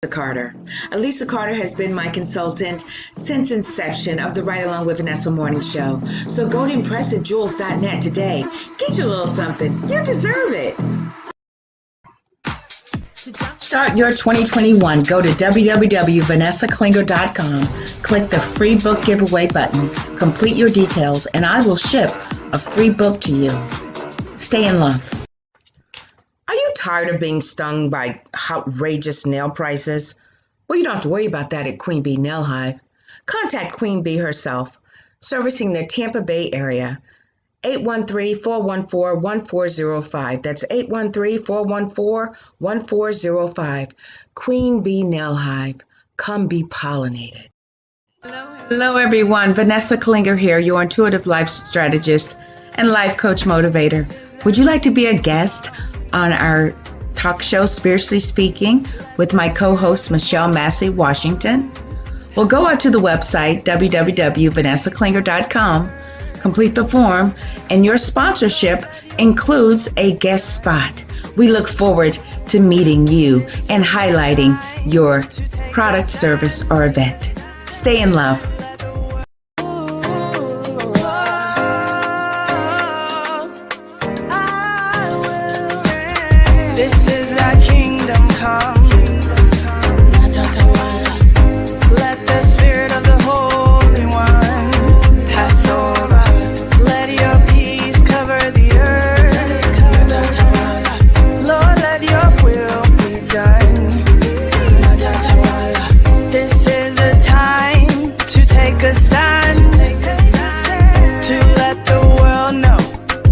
Carter. Lisa Carter has been my consultant since inception of the Ride Along with Vanessa morning show. So go to impressivejewels.net today. Get your little something. You deserve it. To start your 2021, go to www.vanessaklinger.com. Click the free book giveaway button. Complete your details, and I will ship a free book to you. Stay in love. Are you tired of being stung by outrageous nail prices? Well, you don't have to worry about that at Queen Bee Nail Hive. Contact Queen Bee herself, servicing the Tampa Bay area. 813-414-1405. That's 813-414-1405. Queen Bee Nail Hive. Come be pollinated. Hello, everyone. Vanessa Klinger here, your intuitive life strategist and life coach motivator. Would you like to be a guest on our talk show, Spiritually Speaking, with my co-host, Michelle Massey Washington? Well, go out to the website, www.vanessaklinger.com, complete the form, and your sponsorship includes a guest spot. We look forward to meeting you and highlighting your product, service, or event. Stay in love. This is thy kingdom come. Let the spirit of the Holy One pass over. Let your peace cover the earth. Lord, let your will be done. This is the time to take a stand, to let the world know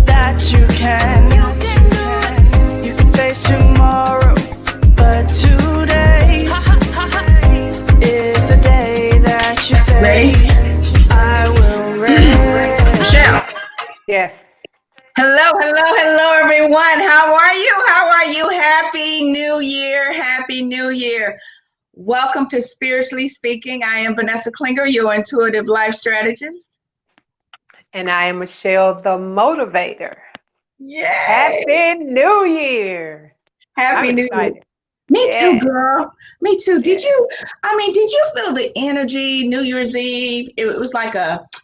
that you can. Tomorrow, but today is the day that you say I will reign. Michelle. Yes. Hello, everyone. How are you? Happy New Year. Happy New Year. Welcome to Spiritually Speaking. I am Vanessa Klinger, your intuitive life strategist. And I am Michelle, the motivator. Yay. Happy New Year. Happy New Year. Me too, girl. Me too. Did you feel the energy New Year's Eve? It was like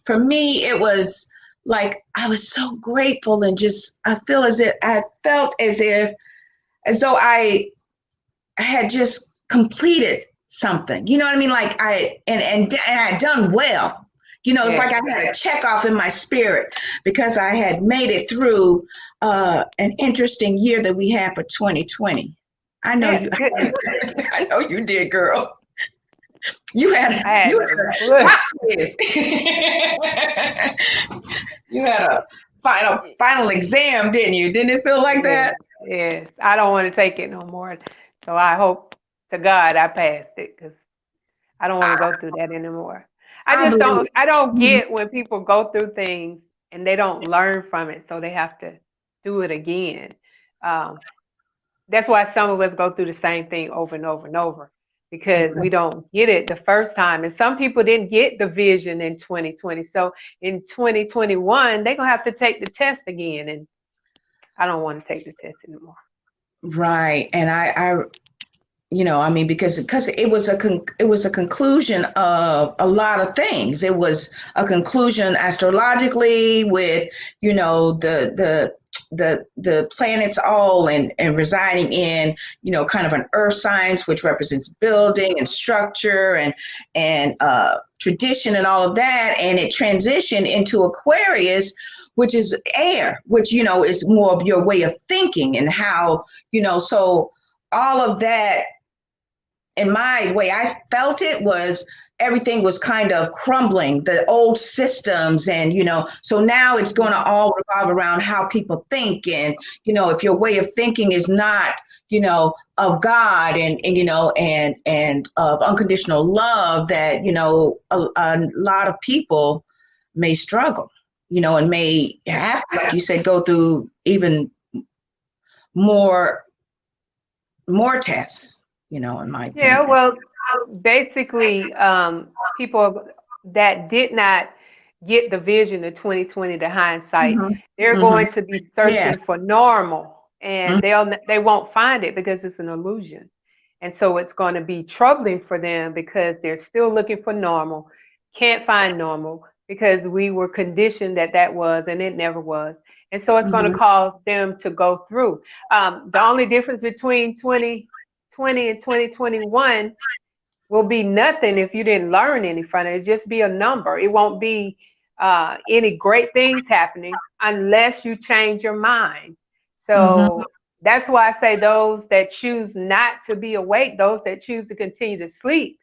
for me, it was like I was so grateful and I felt as though I had just completed something. You know what I mean? Like I had done well. You know, it's like I had a check off in my spirit because I had made it through an interesting year that we had for 2020. I know you. I know you did, girl. You had a pop quiz. You had a final exam, didn't you? Didn't it feel like that? Yes. I don't want to take it no more. So I hope to God I passed it because I don't want to go through that anymore. I don't get when people go through things and they don't learn from it, so they have to do it again. That's why some of us go through the same thing over and over and over because we don't get it the first time. And some people didn't get the vision in 2020. So in 2021, they're going to have to take the test again. And I don't want to take the test anymore. Right. And because it was a conclusion of a lot of things. It was a conclusion astrologically with, the planets all and residing in, kind of an earth signs, which represents building and structure and tradition and all of that. And it transitioned into Aquarius, which is air, which, is more of your way of thinking and how, so all of that. In my way, I felt it was everything was kind of crumbling, the old systems. And, so now it's going to all revolve around how people think. And, if your way of thinking is not, of God and of unconditional love, that, a lot of people may struggle, and may have, like you said, go through even more tests. In my opinion. Yeah, well, basically, people that did not get the vision of 2020, the hindsight, they're going to be searching for normal, and they won't find it because it's an illusion. And so it's going to be troubling for them because they're still looking for normal, can't find normal because we were conditioned that that was, and it never was. And so it's going to Mhm. cause them to go through. The only difference between 2020 and 2021 will be nothing if you didn't learn any from it. It'll just be a number. It won't be any great things happening unless you change your mind. Mhm. So that's why I say those that choose not to be awake, those that choose to continue to sleep,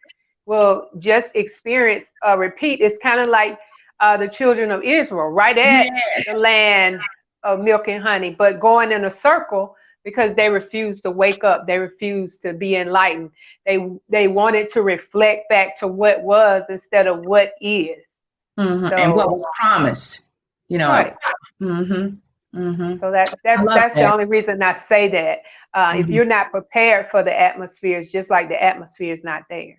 will just experience a repeat. It's kind of like the children of Israel, right at the Yes. land of milk and honey, but going in a circle because they refuse to wake up. They refuse to be enlightened. They wanted to reflect back to what was instead of what is. And what So was promised, you know. right. Mhm. Mhm. So that I that's love that's the that. only reason I say that. If Mhm. you're not prepared for the atmosphere, it's just like the atmosphere is not there.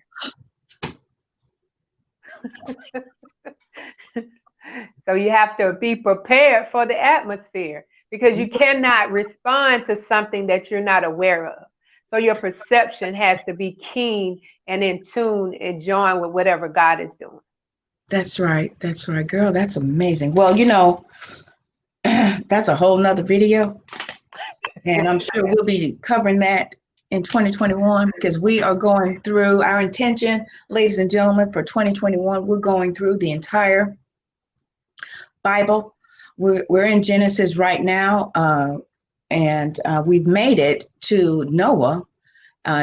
So you have to be prepared for the atmosphere because you cannot respond to something that you're not aware of. So your perception has to be keen and in tune and join with whatever God is doing. That's right. That's right, girl. That's amazing. Well, you know, that's a whole nother video, and I'm sure we'll be covering that in 2021 because we are going through our intention, ladies and gentlemen, for 2021. We're going through the entire Bible. We're in Genesis right now, and we've made it to Noah,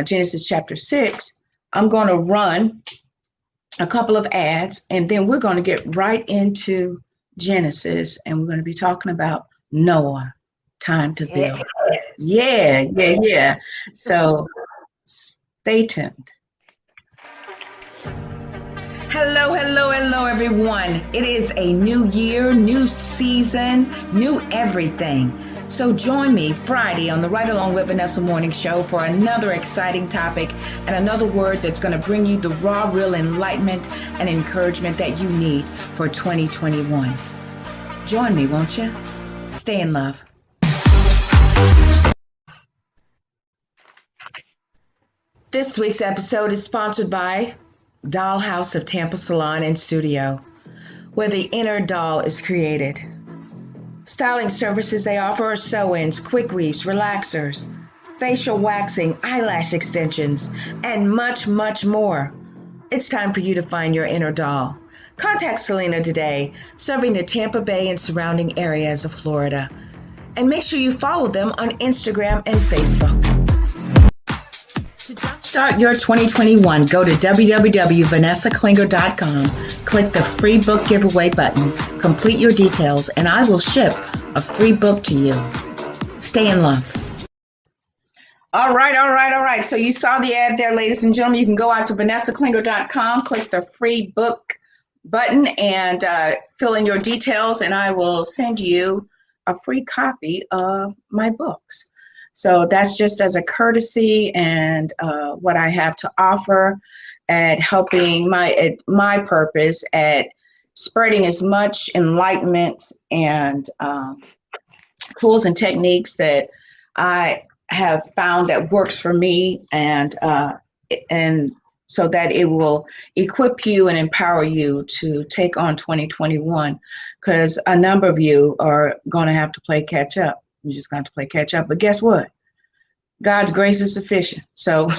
Genesis chapter 6. I'm going to run a couple of ads, and then we're going to get right into Genesis, and we're going to be talking about Noah, time to Yeah. build. Yeah, yeah, yeah. So stay tuned. Hello, hello, hello, everyone. It is a new year, new season, new everything. So join me Friday on the Right Along with Vanessa Morning Show for another exciting topic and another word that's going to bring you the raw, real enlightenment and encouragement that you need for 2021. Join me, won't you? Stay in love. This week's episode is sponsored by Dollhouse of Tampa Salon and Studio, where the inner doll is created. Styling services they offer are sew-ins, quick weaves, relaxers, facial waxing, eyelash extensions, and much, much more. It's time for you to find your inner doll. Contact Selena today, serving the Tampa Bay and surrounding areas of Florida. And make sure you follow them on Instagram and Facebook. To jumpstart your 2021, go to www.vanessaklinger.com, click the free book giveaway button, complete your details, and I will ship a free book to you. Stay in love. All right, all right, all right. So you saw the ad there, ladies and gentlemen. You can go out to vanessaklinger.com, click the free book button, and fill in your details, and I will send you a free copy of my books. So that's just as a courtesy and what I have to offer at helping my purpose at spreading as much enlightenment and tools and techniques that I have found that works for me, and so that it will equip you and empower you to take on 2021, because a number of you are going to have to play catch up. You're just going to play catch up. But guess what? God's grace is sufficient. So,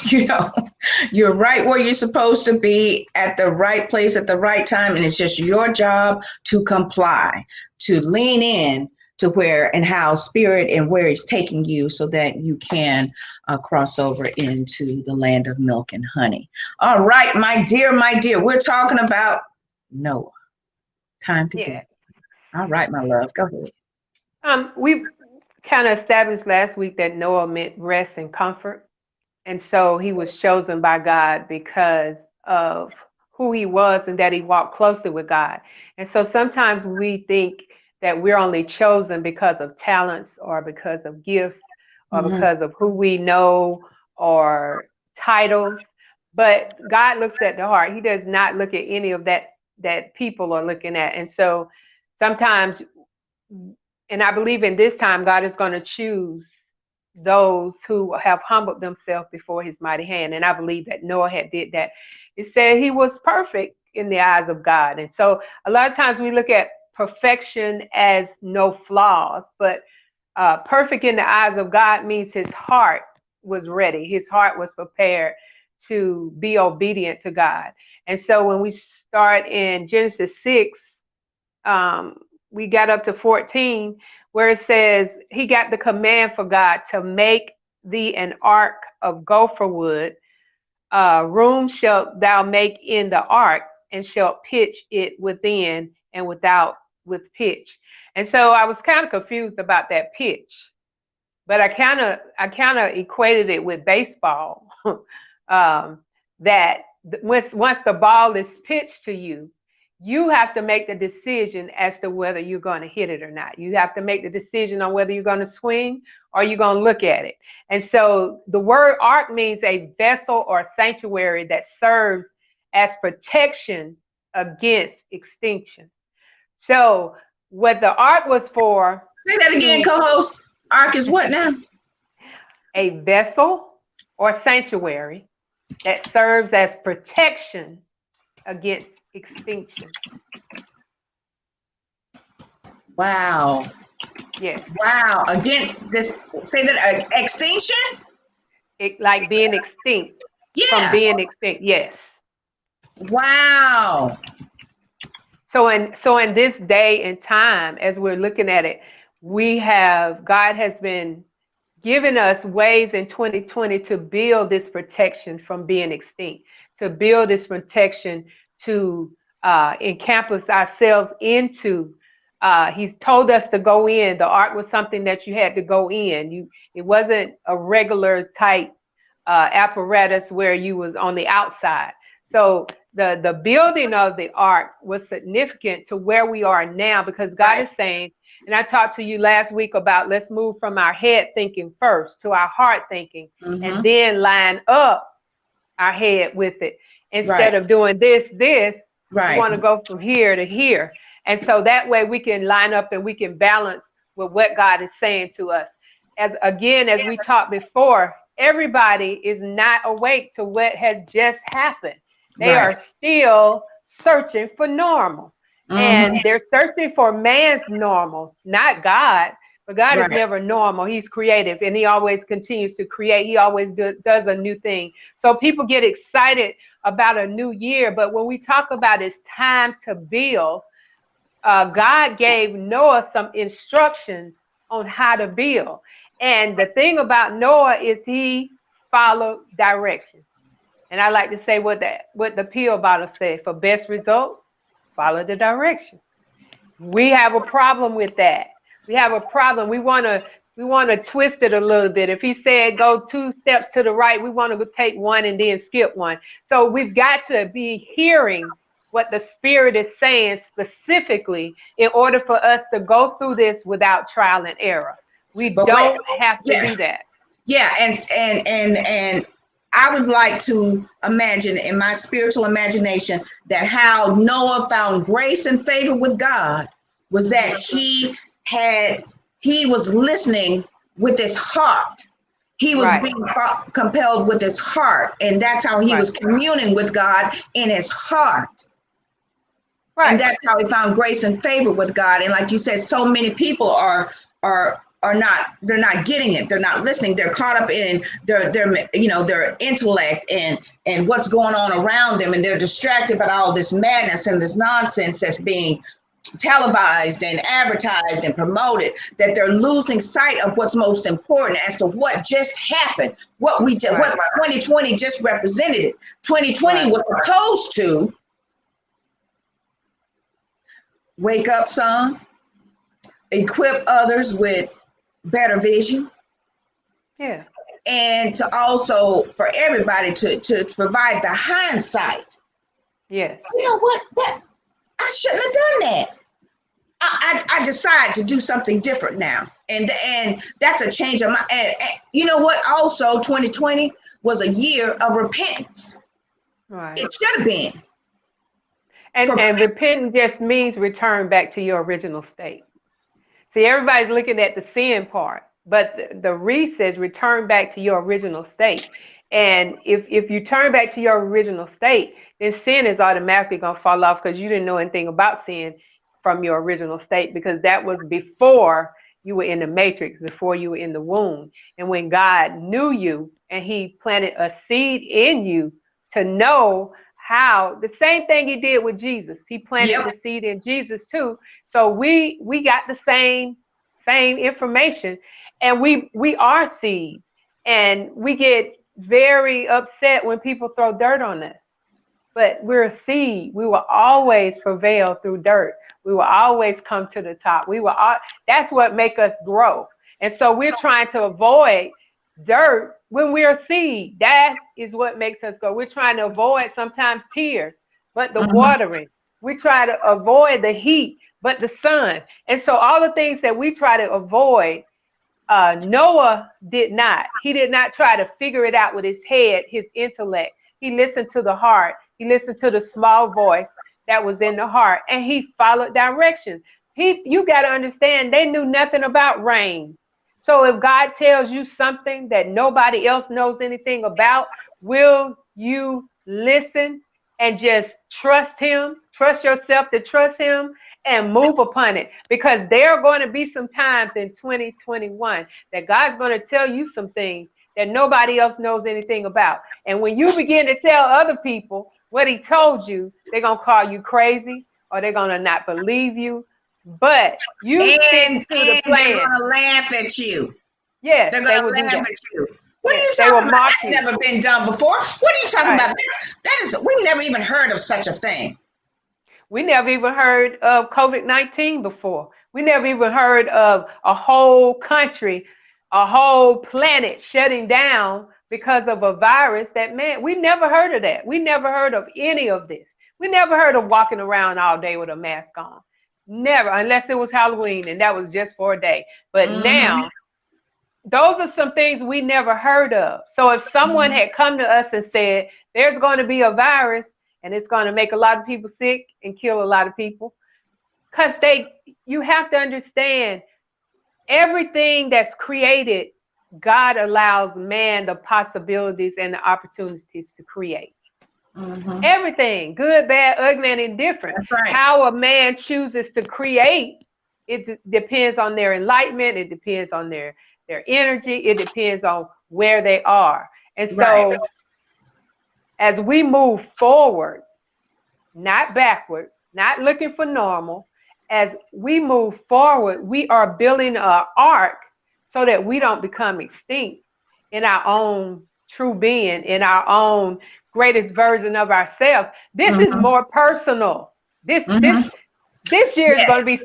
you're right where you're supposed to be at the right place at the right time. And it's just your job to comply, to lean in to where and how spirit and where it's taking you so that you can cross over into the land of milk and honey. All right, my dear, we're talking about Noah. Time to Yeah. build. All right, my love, go ahead. We kind of established last week that Noah meant rest and comfort. And so he was chosen by God because of who he was and that he walked closely with God. And so sometimes we think that we're only chosen because of talents or because of gifts or Mm-hmm. because of who we know or titles. But God looks at the heart. He does not look at any of that people are looking at. And so sometimes, and I believe in this time, God is going to choose those who have humbled themselves before his mighty hand. And I believe that Noah had did that. It said he was perfect in the eyes of God. And so a lot of times we look at perfection as no flaws, but perfect in the eyes of God means his heart was ready. His heart was prepared to be obedient to God. And so when we start in Genesis 6, we got up to 14, where it says he got the command for God to make thee an ark of gopher wood. Room shalt thou make in the ark, and shalt pitch it within and without with pitch. And so I was kind of confused about that pitch, but I kind of equated it with baseball. That once the ball is pitched to you, you have to make the decision as to whether you're going to hit it or not. You have to make the decision on whether you're going to swing or you're going to look at it. And so the word ark means a vessel or sanctuary that serves as protection against extinction. So what the ark was for. Say that again, co-host. Ark is what now? A vessel or sanctuary that serves as protection against extinction. Wow. Yes. Wow. Against this, say that extinction? Like being extinct. Yeah. From being extinct. Yes. Wow. So in this day and time, as we're looking at it, God has been giving us ways in 2020 to build this protection from being extinct, to build this protection to encompass ourselves into. He's told us to go in. The ark was something that you had to go in. It wasn't a regular type apparatus where you was on the outside. So the building of the ark was significant to where we are now, because God is saying, and I talked to you last week about, let's move from our head thinking first to our heart thinking, and then line up our head with it. Instead of doing this, we want to go from here to here. And so that way we can line up and we can balance with what God is saying to us. As we talked before, everybody is not awake to what has just happened. They are still searching for normal. And they're searching for man's normal, not God. But God is never normal. He's creative, and he always continues to create. He always does a new thing. So people get excited about a new year. But when we talk about it's time to build, God gave Noah some instructions on how to build. And the thing about Noah is he followed directions. And I like to say what the pill bottle said: for best results, follow the directions. We have a problem with that. We have a problem. We want to twist it a little bit. If he said go 2 steps to the right, we want to take one and then skip one. So we've got to be hearing what the Spirit is saying specifically in order for us to go through this without trial and error. We don't have to do that. Yeah, and I would like to imagine in my spiritual imagination that how Noah found grace and favor with God was that he was listening with his heart. He was being compelled with his heart, and that's how he was communing with God in his heart. And that's how he found grace and favor with God. And like you said, so many people are not, they're not getting it. They're not listening. They're caught up in their intellect and what's going on around them. And they're distracted by all this madness and this nonsense that's being televised and advertised and promoted, that they're losing sight of what's most important as to what just happened, what 2020 just represented. It 2020 was supposed to wake up some, equip others with better vision, and to also for everybody to provide the hindsight. You know what, that I shouldn't have done that. I decide to do something different now, and that's a change of my. And you know what? Also, 2020 was a year of repentance. It should have been. And repentance just means return back to your original state. See, everybody's looking at the sin part, But the re says return back to your original state. And if you turn back to your original state, then sin is automatically going to fall off because you didn't know anything about sin from your original state, because that was before you were in the matrix, before you were in the womb. And when God knew you and he planted a seed in you to know how, the same thing he did with Jesus, he planted Yep. the seed in Jesus too. So we got the same information, and we are seeds, and we get very upset when people throw dirt on us. But we're a seed. We will always prevail through dirt. We will always come to the top. That's what make us grow. And so we're trying to avoid dirt when we're a seed. That is what makes us grow. We're trying to avoid sometimes tears, but the watering. We try to avoid the heat, but the sun. And so all the things that we try to avoid, Noah did not. He did not try to figure it out with his head, his intellect. He listened to the heart. He listened to the small voice that was in the heart, and he followed directions. You got to understand, they knew nothing about rain. So if God tells you something that nobody else knows anything about, will you listen and just trust him? Trust yourself to trust him and move upon it, because there are going to be some times in 2021 that God's going to tell you some things that nobody else knows anything about. And when you begin to tell other people what he told you, they're going to call you crazy, or they're going to not believe you. But you stick to the plan. They're going to laugh at you. Yes, they're they going will to do laugh that. at you. What are you They will talking about? mock That's you. never been done before. What are you talking Right. about? We've never even heard of such a thing. We never even heard of COVID-19 before. We never even heard of a whole country, a whole planet shutting down because of a virus we never heard of that. We never heard of any of this. We never heard of walking around all day with a mask on. Never, unless it was Halloween, and that was just for a day. But now, those are some things we never heard of. So if someone had come to us and said, there's going to be a virus and it's going to make a lot of people sick and kill a lot of people, because you have to understand, everything that's created, God allows man the possibilities and the opportunities to create. Everything, good, bad, ugly, and indifferent. That's right. How a man chooses to create, it depends on their enlightenment. It depends on their energy. It depends on where they are. And so as we move forward, not backwards, not looking for normal, as we move forward, we are building an ark so that we don't become extinct in our own true being, in our own greatest version of ourselves. This is more personal. This year is going to be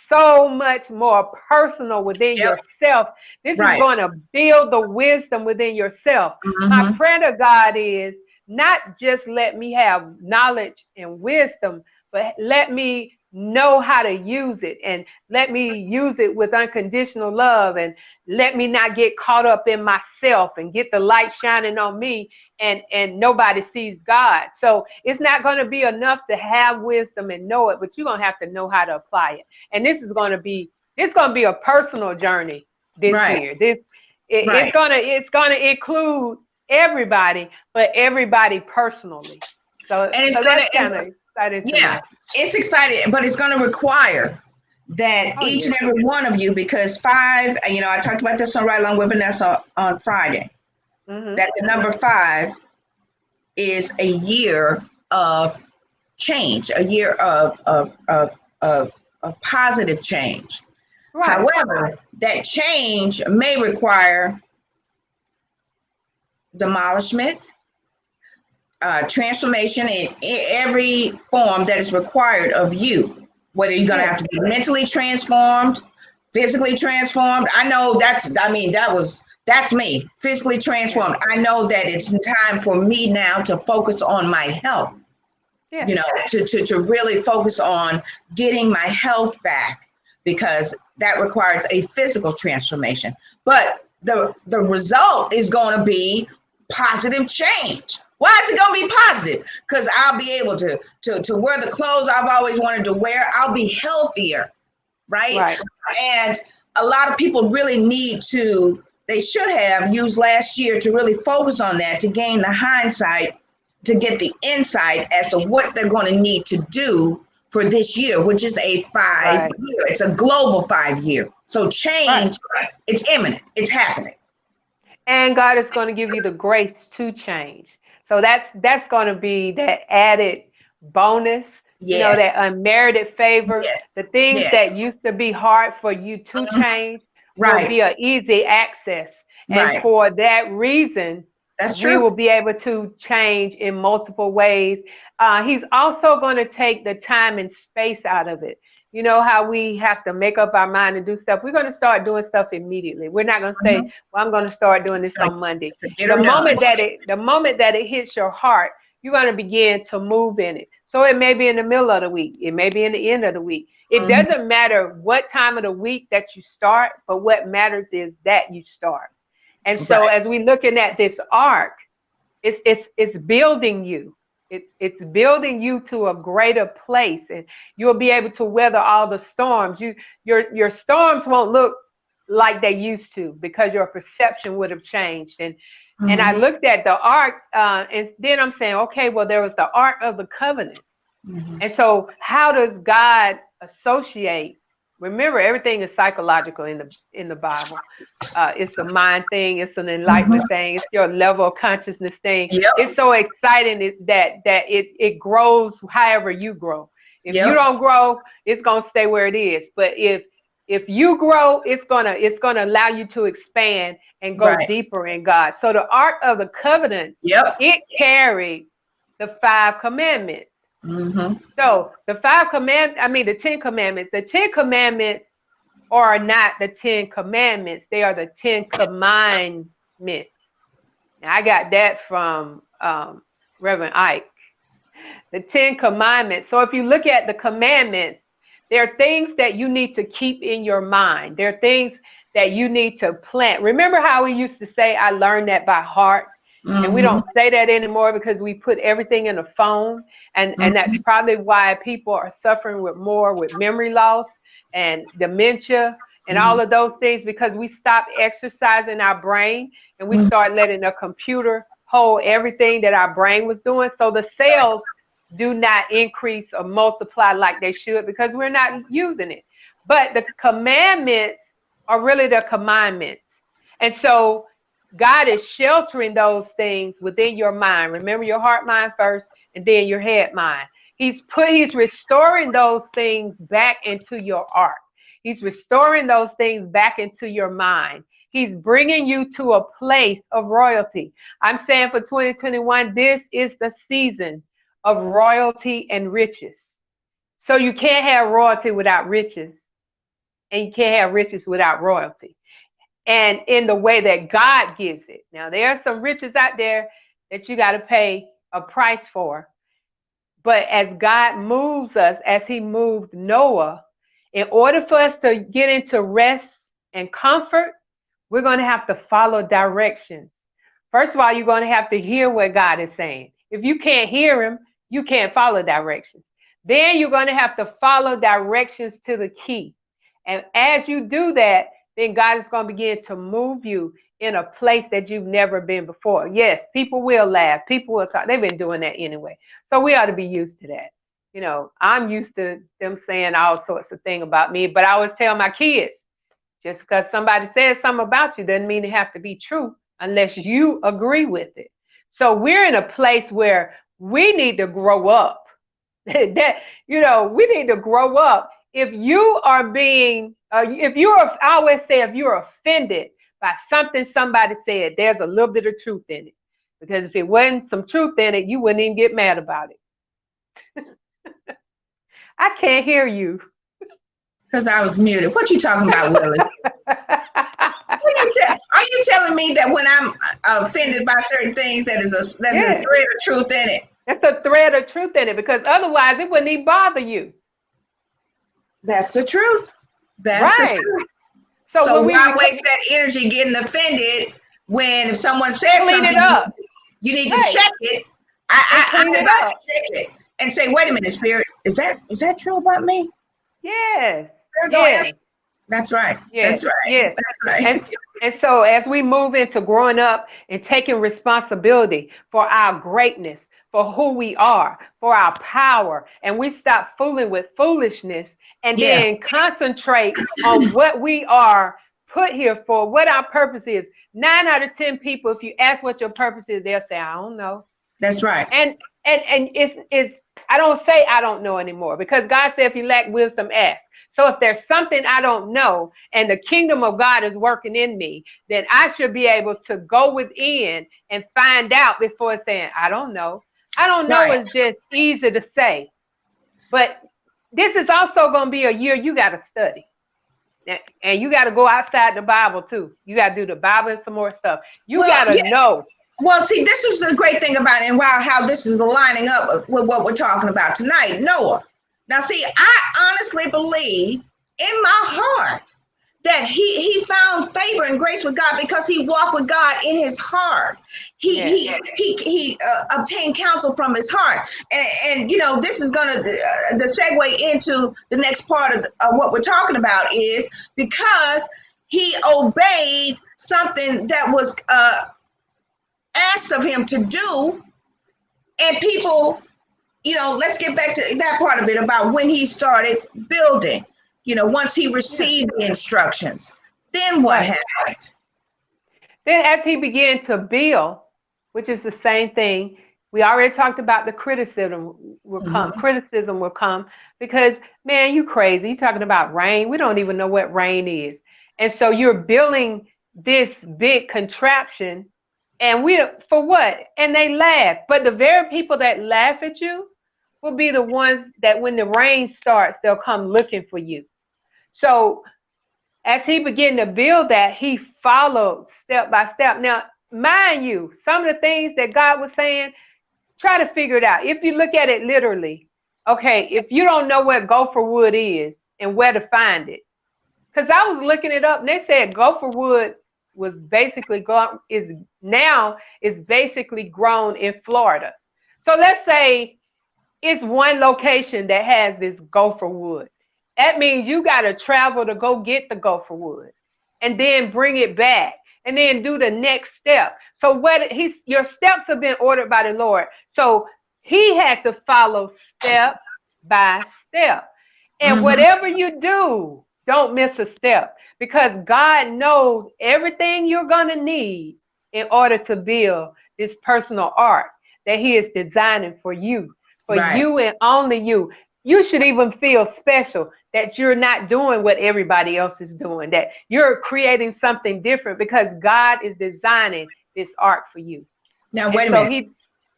so much more personal within yourself. This is going to build the wisdom within yourself. My prayer to God is not just let me have knowledge and wisdom, but let me know how to use it, and let me use it with unconditional love, and let me not get caught up in myself and get the light shining on me and nobody sees God. So it's not going to be enough to have wisdom and know it, but you're going to have to know how to apply it. And it's going to be a personal journey this year. It's going to include everybody, but everybody personally. So that's kind of exciting to me. It's exciting, but it's going to require that each and every one of you, because 5, I talked about this on Right Along with Vanessa on Friday, that the number 5 is a year of change, a year of positive change. Right. However, that change may require demolishment, transformation in every form that is required of you, whether you're going to have to be mentally transformed, physically transformed. I know that's me, physically transformed. I know that it's time for me now to focus on my health, to really focus on getting my health back, because that requires a physical transformation. But the result is going to be positive change. Why is it going to be positive? Because I'll be able to wear the clothes I've always wanted to wear. I'll be healthier, right? And a lot of people really they should have used last year to really focus on that, to gain the hindsight, to get the insight as to what they're going to need to do for this year, which is a 5-year. It's a global 5-year. So change, it's imminent. It's happening. And God is going to give you the grace to change. So that's going to be that added bonus, Yes. that unmerited favor. Yes. The things Yes. that used to be hard for you to change will be an easy access. And for that reason, we will be able to change in multiple ways. He's also going to take the time and space out of it. You know how we have to make up our mind and do stuff. We're going to start doing stuff immediately. We're not going to say, well, I'm going to start doing this on Monday. The moment that it hits your heart, you're going to begin to move in it. So it may be in the middle of the week. It may be in the end of the week. It doesn't matter what time of the week that you start, but what matters is that you start. And so as we're looking at this arc, it's building you. It's building you to a greater place, and you'll be able to weather all the storms. Your storms won't look like they used to, because your perception would have changed. And I looked at the ark, and then I'm saying, okay, well, there was the Ark of the Covenant. And so how does God associate? Remember, everything is psychological in the Bible. It's a mind thing. It's an enlightenment thing. It's your level of consciousness thing. It's so exciting that it grows however you grow. If you don't grow, it's gonna stay where it is. But if you grow, it's gonna allow you to expand and go deeper in God. So the Ark of the Covenant, it carried the 5 commandments. So the 10 commandments. The 10 commandments are not the 10 commandments. They are the 10 commandments. Now, I got that from Reverend Ike. The 10 commandments. So if you look at the commandments, there are things that you need to keep in your mind. There are things that you need to plant. Remember how we used to say, I learned that by heart? And we don't say that anymore because we put everything in a phone. And that's probably why people are suffering with memory loss and dementia and all of those things, because we stopped exercising our brain and we start letting the computer hold everything that our brain was doing. So the cells do not increase or multiply like they should because we're not using it. But the commandments are really the commandments. And so God is sheltering those things within your mind. Remember, your heart mind first, and then your head mind. He's restoring those things back into your ark. He's restoring those things back into your mind. He's bringing you to a place of royalty. I'm saying for 2021, this is the season of royalty and riches. So you can't have royalty without riches, and you can't have riches without royalty. And in the way that God gives it. Now, there are some riches out there that you got to pay a price for. But as God moves us, as he moved Noah, in order for us to get into rest and comfort, we're going to have to follow directions. First of all, you're going to have to hear what God is saying. If you can't hear him, you can't follow directions. Then you're going to have to follow directions to the key. And as you do that, then God is going to begin to move you in a place that you've never been before. Yes, people will laugh. People will talk. They've been doing that anyway. So we ought to be used to that. You know, I'm used to them saying all sorts of things about me, but I always tell my kids, just because somebody says something about you doesn't mean it have to be true unless you agree with it. So we're in a place where we need to grow up. We need to grow up. If you are being, I always say, if you're offended by something somebody said, there's a little bit of truth in it. Because if it wasn't some truth in it, you wouldn't even get mad about it. I can't hear you. Because I was muted. What you talking about, Willis? Are you telling me that when I'm offended by certain things, there's a thread of truth in it? There's a thread of truth in it, because otherwise it wouldn't even bother you. That's the truth. That's the truth. So why waste that energy getting offended when if someone says something, you need to check it. I advise check it and say, wait a minute, Spirit, is that true about me? Yes. Yes. That's right. Yes, That's right. yes. That's right. And so as we move into growing up and taking responsibility for our greatness, for who we are, for our power, and we stop fooling with foolishness and Yeah, then concentrate on what we are put here for, what our purpose is. 9 out of 10 people, if you ask what your purpose is, they'll say, I don't know. that's right. And it's I don't say I don't know anymore, because God said if you lack wisdom, ask. So if there's something I don't know and the kingdom of God is working in me, then I should be able to go within and find out before saying I don't know. I don't know Right. is just easy to say, but this is also going to be a year you got to study. And you got to go outside the Bible too. You got to do the Bible and some more stuff. You Well, got to yeah. know. Well, see, this is the great thing about it, and wow, how this is lining up with what we're talking about tonight, Noah. Now, see, I honestly believe in my heart that he found favor and grace with God because he walked with God in his heart. He Yes. he obtained counsel from his heart, and you know this is gonna the segue into the next part of what we're talking about is because he obeyed something that was asked of him to do, and people, you know, let's get back to that part of it about when he started building. You know, once he Yeah. received the instructions, then what Right. happened? Then as he began to build, which is the same thing, we already talked about the criticism will come. Mhm. Criticism will come because, man, you crazy. You talking about rain. We don't even know what rain is. And so you're building this big contraption and we for what? And they laugh. But the very people that laugh at you will be the ones that when the rain starts, they'll come looking for you. So as he began to build that, he followed step by step. Now, mind you, some of the things that God was saying, try to figure it out. If you look at it literally, okay, if you don't know what gopher wood is and where to find it, because I was looking it up and they said gopher wood was basically is basically grown in Florida. So let's say it's one location that has this gopher wood. That means you got to travel to go get the gopher wood and then bring it back and then do the next step. So your steps have been ordered by the Lord. So he had to follow step by step. And Mhm. whatever you do, don't miss a step because God knows everything you're going to need in order to build this personal art that he is designing for Right. you and only you. You should even feel special that you're not doing what everybody else is doing, that you're creating something different because God is designing this art for you. Now, And wait a so minute.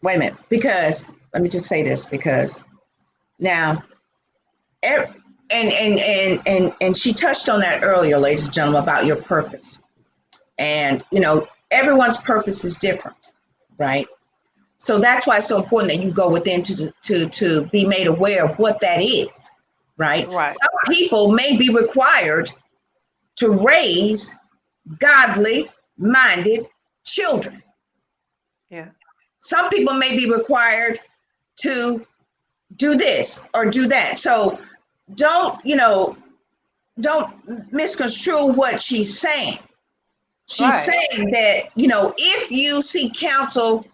Wait a minute. Because let me just say this. Because now, and she touched on that earlier, ladies and gentlemen, about your purpose. And you know, everyone's purpose is different, right? So that's why it's so important that you go within to be made aware of what that is, right? right, Some people may be required to raise godly minded children. yeah, Some people may be required to do this or do that. So don't, you know, don't misconstrue what she's saying. She's right, saying that, you know, if you seek counsel,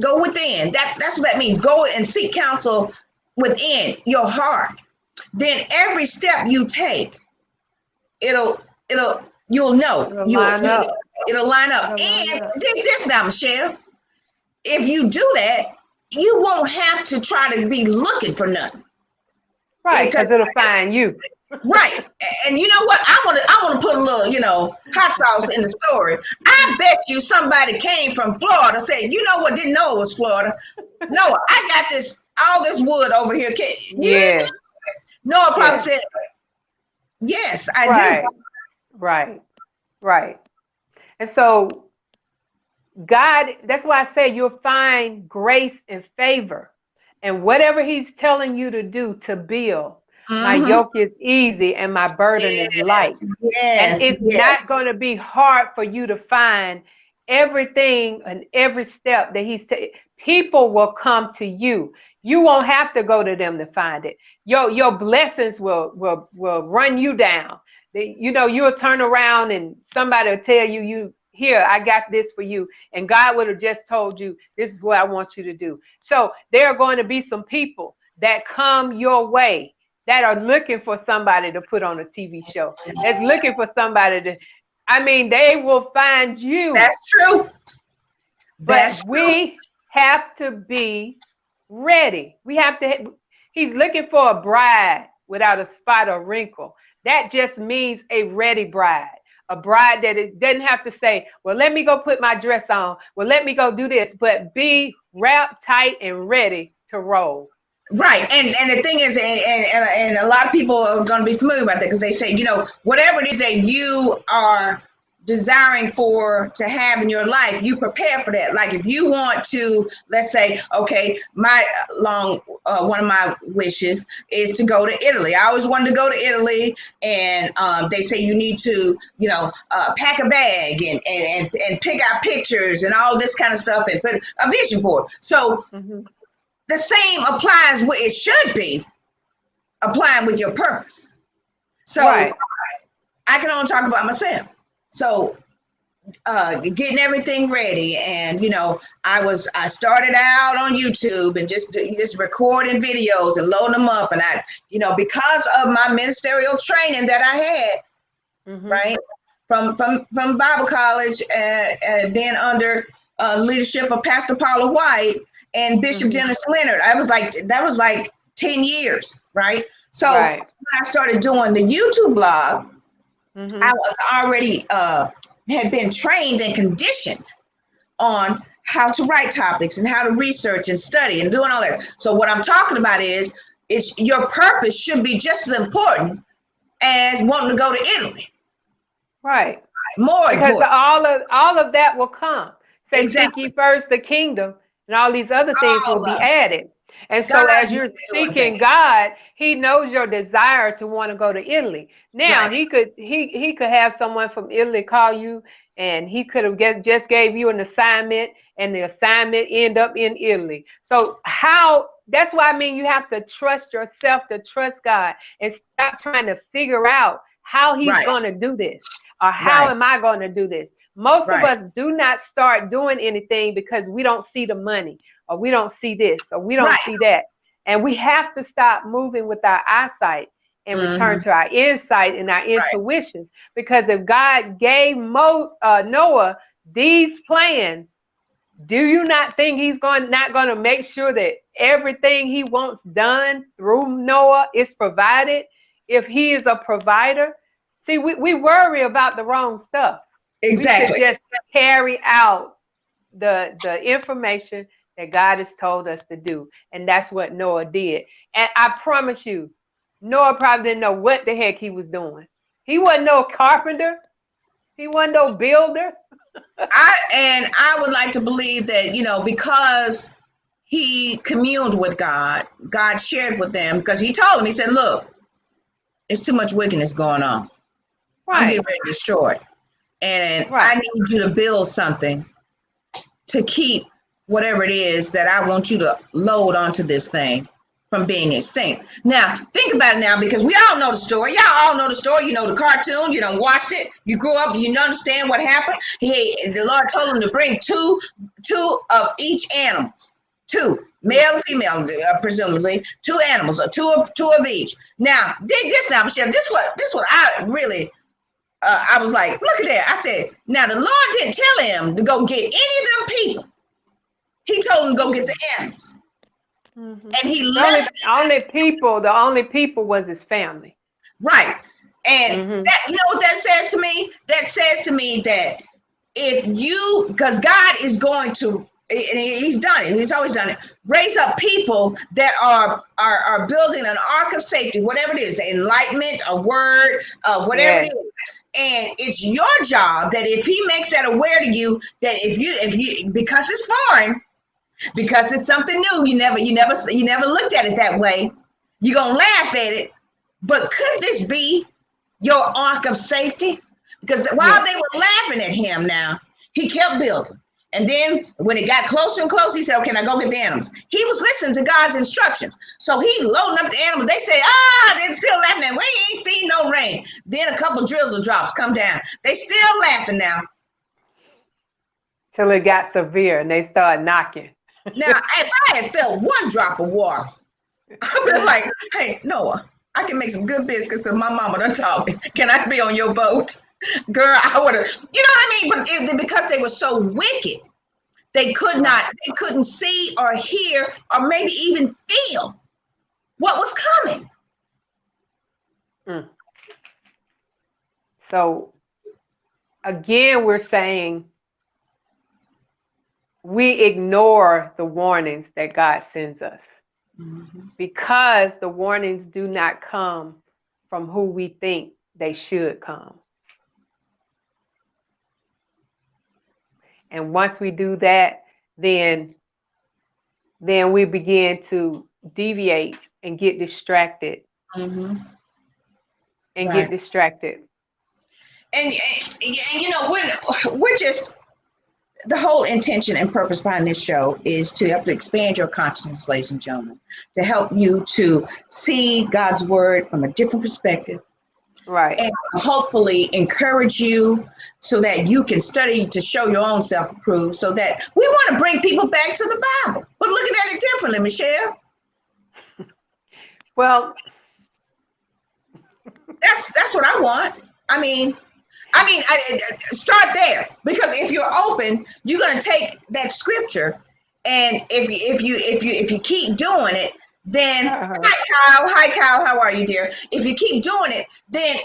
go within. That's what that means. Go and seek counsel within your heart. Then every step you take, it'll you'll know. it'll line up. It'll line up. It'll line And up. dig this now, Michelle. If you do that, you won't have to try to be looking for nothing. Right, Because because it'll find you. right. And you know what? I want to put a little, you know, hot sauce in the story. I bet you somebody came from Florida said, you know what, didn't know it was Florida. No, I got all this wood over here. Can you Yeah, Noah probably yeah, said, yes, I do. right, right, right. And so God, that's why I say you'll find grace and favor. And whatever he's telling you to do to build, my Mm-hmm. yoke is easy and my burden is light. Yes, And yes, it's not yes. going to be hard for you to find everything and every step that he's taking. People will come to you. You won't have to go to them to find it. Your blessings will run you down. You'll turn around and somebody will tell you, here, I got this for you. And God would have just told you, this is what I want you to do. So there are going to be some people that come your way that are looking for somebody to put on a TV show. That's looking for somebody they will find you. That's true. But we have to be ready. He's looking for a bride without a spot or wrinkle. That just means a ready bride. A bride that it doesn't have to say, well, let me go put my dress on. Well, let me go do this. But be wrapped tight and ready to roll. Right. And the thing is, and a lot of people are going to be familiar about that because they say, whatever it is that you are desiring to have in your life, you prepare for that. Like if you want to, let's say, okay, one of my wishes is to go to Italy. I always wanted to go to Italy, and they say you need to, pack a bag and pick out pictures and all this kind of stuff and put a vision board. So the same applies where it should be applying with your purpose. So I can only talk about myself. So getting everything ready, and I started out on YouTube and just recording videos and loading them up, and I because of my ministerial training that I had, right, from Bible college and being under leadership of Pastor Paula White and Bishop Dennis Leonard, that was like 10 years, right? So when I started doing the YouTube blog, I was already had been trained and conditioned on how to write topics and how to research and study and doing all that. So what I'm talking about is your purpose should be just as important as wanting to go to Italy. Right. More because important. all of that will come. Say, Exactly. seek ye first the kingdom, and all these other things will be added. And so as you're seeking God, he knows your desire to want to go to Italy. Now, he could have someone from Italy call you, and he could have just gave you an assignment, and the assignment end up in Italy. So that's why you have to trust yourself, to trust God, and stop trying to figure out how he's going to do this, or how am I going to do this. Most of us do not start doing anything because we don't see the money, or we don't see this, or we don't see that. And we have to stop moving with our eyesight and return to our insight and our intuition. Because if God gave Noah these plans, do you not think he's not going to make sure that everything he wants done through Noah is provided if he is a provider? See, we worry about the wrong stuff. Exactly. We should just carry out the information that God has told us to do. And that's what Noah did. And I promise you, Noah probably didn't know what the heck he was doing. He wasn't no carpenter. He wasn't no builder. I would like to believe that, because he communed with God, God shared with them, because he told him, he said, look, it's too much wickedness going on. I'm getting ready to destroy it. And I need you to build something to keep whatever it is that I want you to load onto this thing from being extinct. Now, think about it now, because we all know the story. Y'all all know the story. You know the cartoon. You done watched it. You grew up. You understand what happened. The Lord told him to bring two of each animals. Two, male and female, presumably. Two animals, or two of each. Now, dig this now, Michelle. This what I really... I was like, look at that. I said, now the Lord didn't tell him to go get any of them people. He told him to go get the animals. And he left. The only people was his family. Right. And that, you know what that says to me? That says to me that because God is going to, and he's done it. He's always done it. Raise up people that are building an ark of safety, whatever it is, the enlightenment, a word, whatever it is. And it's your job that if he makes that aware to you, that if you because it's foreign, because it's something new, you never looked at it that way, you're gonna laugh at it. But could this be your ark of safety? Because while they were laughing at him, now he kept building. And then when it got closer and closer, he said, okay, now go get the animals. He was listening to God's instructions. So he loading up the animals. They say, they're still laughing at, we ain't seen no rain. Then a couple drizzle drops come down. They still laughing now. Till it got severe and they started knocking. Now, if I had felt one drop of water, I would have like, hey, Noah, I can make some good biscuits because my mama done taught me. Can I be on your boat? Girl, I would have, you know what I mean? But because they were so wicked, they couldn't see or hear or maybe even feel what was coming. So again, we're saying we ignore the warnings that God sends us because the warnings do not come from who we think they should come. And once we do that, then we begin to deviate and get distracted. And get distracted. And you know, we're just, the whole intention and purpose behind this show is to help to expand your consciousness, ladies and gentlemen, to help you to see God's word from a different perspective. Right. And hopefully encourage you so that you can study to show your own self-approved, so that we want to bring people back to the Bible. But looking at it differently, Michelle. Well, that's what I want. I mean, I start there, because if you're open, you're going to take that scripture, and if you keep doing it, then hi Kyle, how are you, dear? If you keep doing it, then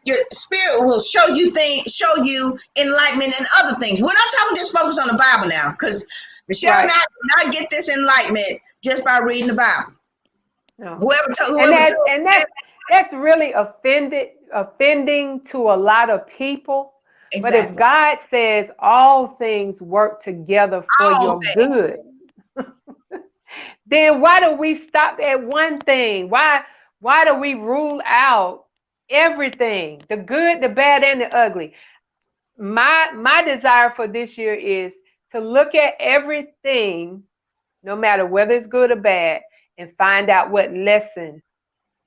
your spirit will show you enlightenment and other things. We're not talking just focus on the Bible now, because Michelle and I did not get this enlightenment just by reading the Bible. No. That's really offending to a lot of people. Exactly. But if God says all things work together for your good, then why do we stop at one thing? Why do we rule out everything, the good, the bad, and the ugly? My desire for this year is to look at everything, no matter whether it's good or bad, and find out what lesson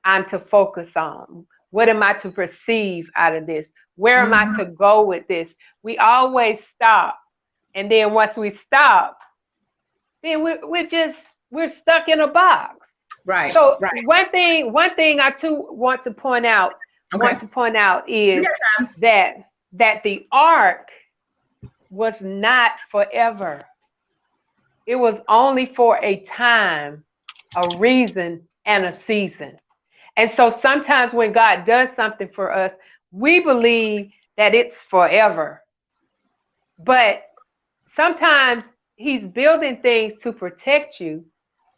I'm to focus on. What am I to perceive out of this? Where am I to go with this? We always stop. And then once we stop, then we're stuck in a box. Right. So one thing I too want to point out is that the ark was not forever. It was only for a time, a reason, and a season. And so sometimes when God does something for us, we believe that it's forever. But sometimes he's building things to protect you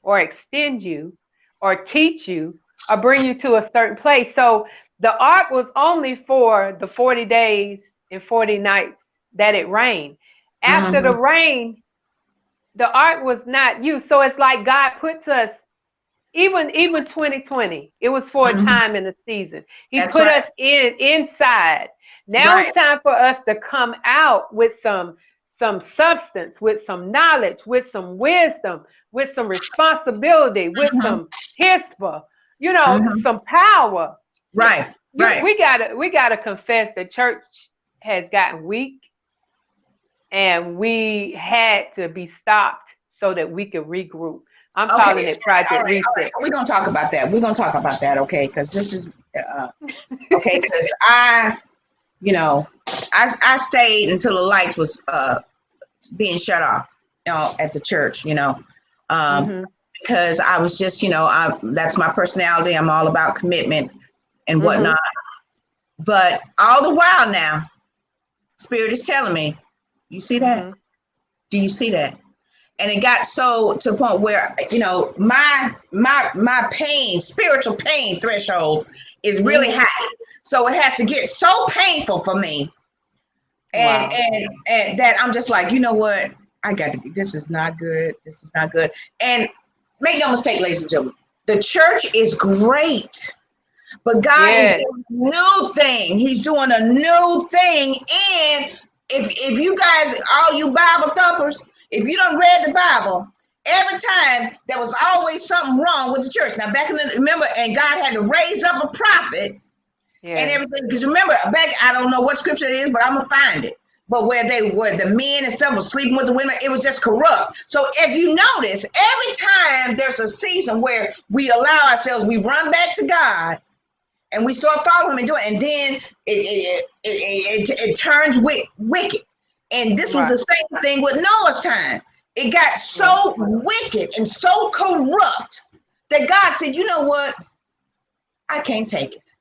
or extend you or teach you or bring you to a certain place. So the ark was only for the 40 days and 40 nights that it rained. After the rain, the ark was not used. So it's like God puts us, even 2020, it was for a time in the season. He put us inside. Now it's time for us to come out with some substance, with some knowledge, with some wisdom, with some responsibility, with some hispa, some power. Right. We gotta confess the church has gotten weak, and we had to be stopped so that we could regroup. I'm calling it Project Reset. All right. So we're going to talk about that. Okay. Because this is, okay. Because I stayed until the lights was being shut off, at the church, because I was just, that's my personality. I'm all about commitment and whatnot. But all the while now, Spirit is telling me, you see that? Do you see that? And it got so to the point where, my pain, spiritual pain threshold is really high. So it has to get so painful for me. And that I'm just like, you know what? This is not good. This is not good. And make no mistake, ladies and gentlemen, the church is great. But God is doing a new thing. He's doing a new thing. And if you guys, all you Bible thumpers, if you don't read the Bible, every time there was always something wrong with the church. Now back in the, remember, and God had to raise up a prophet and Yeah. everything. Because remember, back, I don't know what scripture it is, but I'm gonna find it. But where the men and stuff was sleeping with the women, it was just corrupt. So if you notice, every time there's a season where we allow ourselves, we run back to God and we start following him and doing, and then it turns wicked. And this was Right. the same thing with Noah's time. It got Right. so wicked and so corrupt that God said, you know what? I can't take it.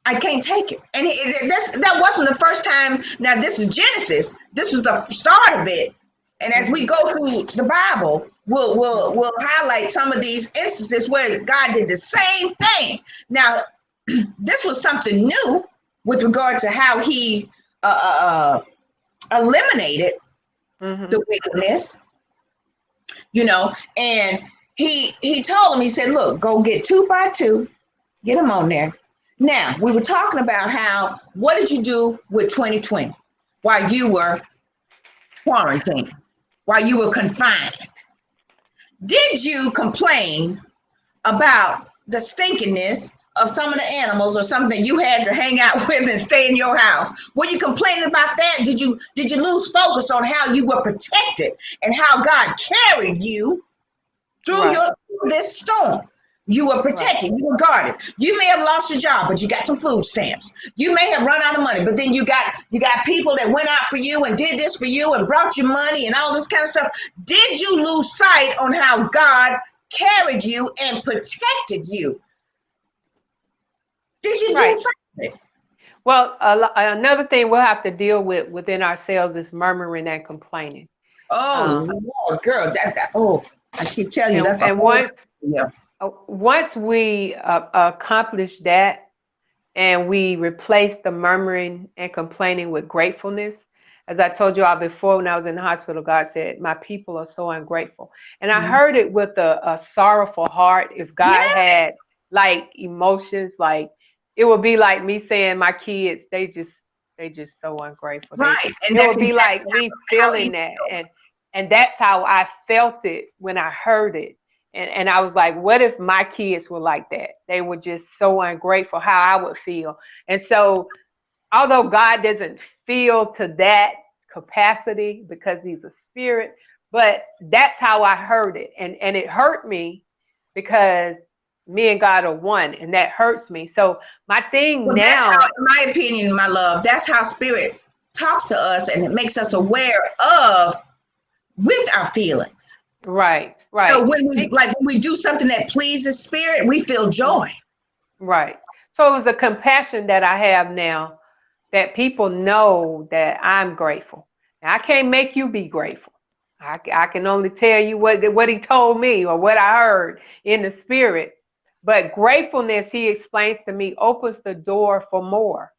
I can't take it. And that wasn't the first time. Now, this is Genesis. This was the start of it. And as we go through the Bible, we'll highlight some of these instances where God did the same thing. Now, this was something new with regard to how he eliminated the wickedness, and he told him, he said, look, go get 2 by 2, get them on there. Now, we were talking about what did you do with 2020 while you were quarantined, while you were confined? Did you complain about the stinkiness of some of the animals or something you had to hang out with and stay in your house? Were you complaining about that? Did you lose focus on how you were protected and how God carried you through this storm? You were protected. You were guarded. You may have lost your job, but you got some food stamps. You may have run out of money, but then you got people that went out for you and did this for you and brought you money and all this kind of stuff. Did you lose sight on how God carried you and protected you? Did you do something? Well, another thing we'll have to deal with within ourselves is murmuring and complaining. Oh, Lord, girl, I keep telling you, that's a whole, yeah. Once we accomplish that and we replace the murmuring and complaining with gratefulness, as I told you all before, when I was in the hospital, God said, my people are so ungrateful. And I heard it with a sorrowful heart. If God had like emotions, like it would be like me saying my kids, they just so ungrateful. Right. And it would be like me feeling that. And that's how I felt it when I heard it. And I was like, what if my kids were like that? They were just so ungrateful, how I would feel. And so, although God doesn't feel to that capacity because he's a spirit, but that's how I heard it. And it hurt me because me and God are one, and that hurts me. So my thing now, that's how, in my opinion, my love, that's how spirit talks to us, and it makes us aware of with our feelings. Right. So when we do something that pleases spirit, we feel joy. Right. So it was a compassion that I have now that people know that I'm grateful. Now, I can't make you be grateful. I can only tell you what he told me or what I heard in the spirit. But gratefulness, he explains to me, opens the door for more.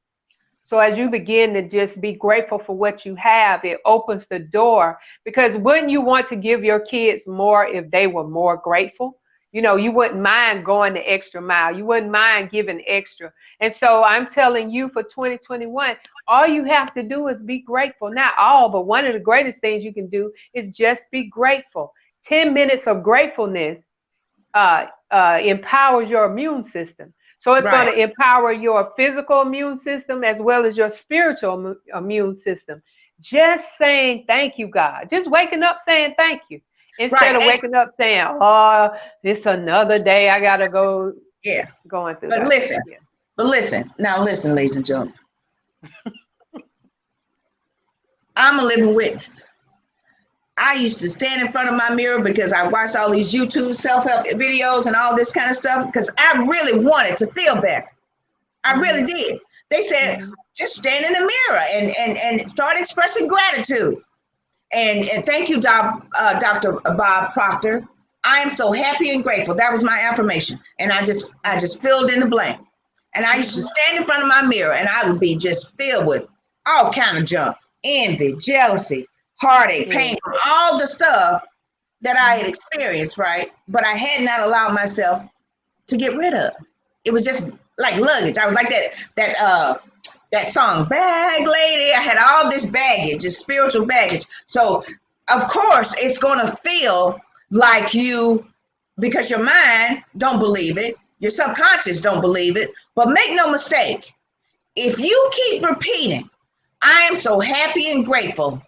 So as you begin to just be grateful for what you have, it opens the door. Because wouldn't you want to give your kids more if they were more grateful? You wouldn't mind going the extra mile. You wouldn't mind giving extra. And so I'm telling you, for 2021, all you have to do is be grateful. Not all, but one of the greatest things you can do is just be grateful. 10 minutes of gratefulness empowers your immune system. So it's going to empower your physical immune system as well as your spiritual immune system. Just saying thank you, God. Just waking up saying thank you. Instead of waking up saying, oh, it's another day I got to go going through that. But listen, ladies and gentlemen. I'm a living witness. I used to stand in front of my mirror because I watched all these YouTube self-help videos and all this kind of stuff because I really wanted to feel better. I really did. They said, just stand in the mirror and start expressing gratitude. And thank you, Dr. Bob Proctor. I am so happy and grateful. That was my affirmation. And I just filled in the blank. And I used to stand in front of my mirror and I would be just filled with all kind of junk, envy, jealousy, heartache, pain, all the stuff that I had experienced, right? But I had not allowed myself to get rid of. It was just like luggage. I was like that song, Bag Lady. I had all this baggage, this spiritual baggage. So, of course, it's going to feel like you, because your mind don't believe it, your subconscious don't believe it. But make no mistake, if you keep repeating, I am so happy and grateful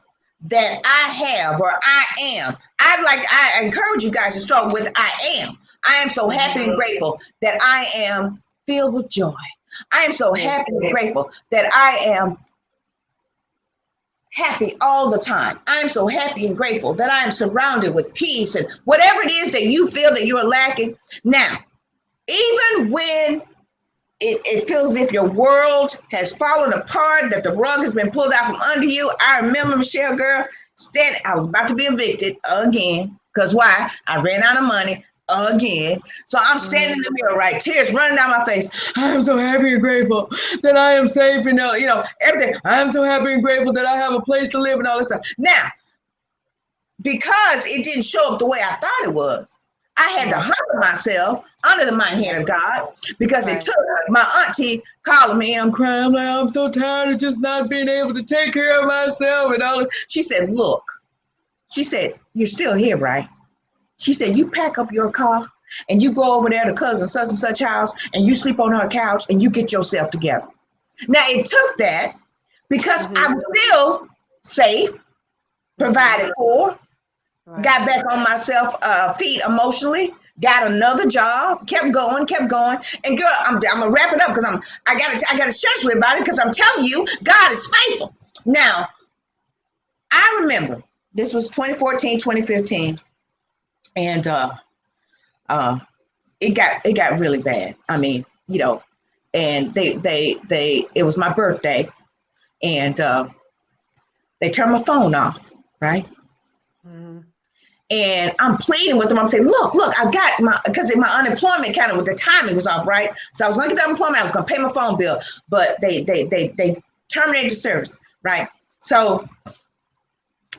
that I have, or I am. I encourage you guys to start with I am. I am so happy and grateful that I am filled with joy. I am so happy and grateful that I am happy all the time. I am so happy and grateful that I am surrounded with peace and whatever it is that you feel that you're lacking. Now, even when it feels as if your world has fallen apart, that the rug has been pulled out from under you. I remember, Michelle, girl, I was about to be evicted again. Because why? I ran out of money again. So I'm standing in the mirror, right? Tears running down my face. I am so happy and grateful that I am safe and, everything. I am so happy and grateful that I have a place to live and all this stuff. Now, because it didn't show up the way I thought it was, I had to humble myself under the mighty hand of God, because it took my auntie calling me. I'm crying. I'm like, I'm so tired of just not being able to take care of myself and all. She said, look, she said, you're still here, right? She said, you pack up your car and you go over there to cousin such and such house and you sleep on her couch and you get yourself together. Now, it took that because I was still safe, provided for, got back on myself feet emotionally, got another job, kept going. And girl, I'm gonna wrap it up because I gotta share you about it, because I'm telling you, God is faithful. Now, I remember this was 2014, 2015, and it got really bad. I mean, and it was my birthday, and they turned my phone off, right? And I'm pleading with them. I'm saying, look, I got because my unemployment kind of, with the timing was off, right? So I was going to get the unemployment. I was going to pay my phone bill, but they terminated the service, right? So,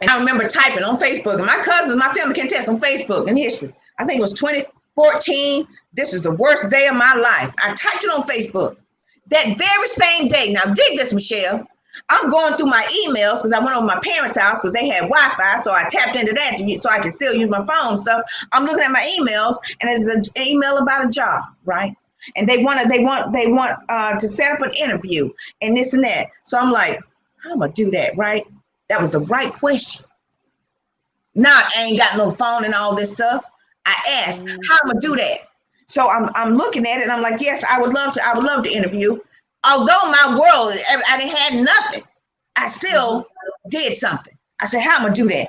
and I remember typing on Facebook, and my cousins, my family can test on Facebook in history. I think it was 2014. This is the worst day of my life. I typed it on Facebook that very same day. Now, dig this, Michelle. I'm going through my emails because I went over my parents' house because they had Wi-Fi, so I tapped into that so I could still use my phone and stuff. I'm looking at my emails, and there's an email about a job, right? And they want to set up an interview and this and that. So I'm like, how am I do that, right? That was the right question. Now I ain't got no phone and all this stuff. I asked, how am I do that? So I'm looking at it, and I'm like, yes, I would love to interview. Although my world, I didn't had nothing, I still did something. I said, how am I do that?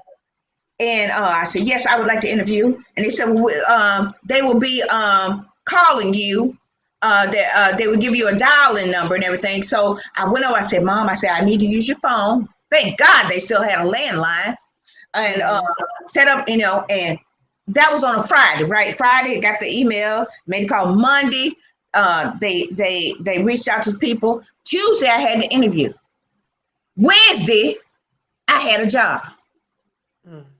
And I said, yes, I would like to interview. And they said, well, they will be calling you. They would give you a dial-in number and everything. So I went over, I said, Mom, I need to use your phone. Thank God they still had a landline. And set up, and that was on a Friday, right? Friday, got the email, made a call. Monday, they reached out to people. Tuesday, I had the interview. Wednesday, I had a job.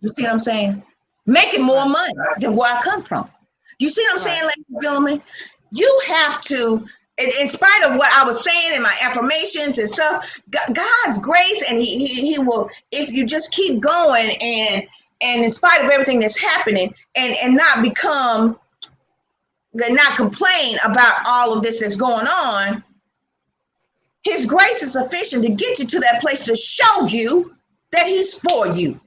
You see what I'm saying? Making more money than where I come from. You see what I'm saying, ladies and gentlemen? You have to, in spite of what I was saying in my affirmations and stuff, God's grace, and he will, if you just keep going and in spite of everything that's happening, and not complain about all of this that's going on, his grace is sufficient to get you to that place to show you that he's for you.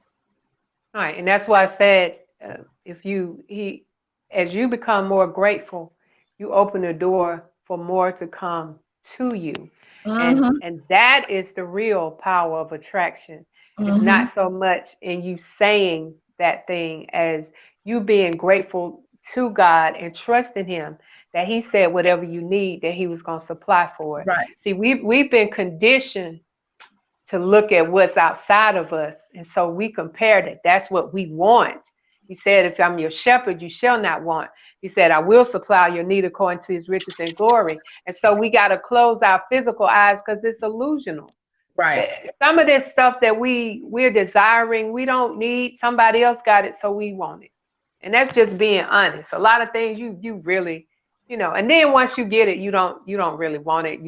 All right, and that's why I said, as you become more grateful, you open the door for more to come to you, and that is the real power of attraction. It's not so much in you saying that thing as you being grateful to God and trusting Him that He said whatever you need, that He was going to supply for it. Right. See, we've been conditioned to look at what's outside of us. And so we compare that. That's what we want. He said, if I'm your shepherd, you shall not want. He said, I will supply your need according to his riches and glory. And so we got to close our physical eyes because it's illusional. Right. Some of this stuff that we're desiring, we don't need. Somebody else got it, so we want it. And that's just being honest. A lot of things you really, and then once you get it, you don't really want it.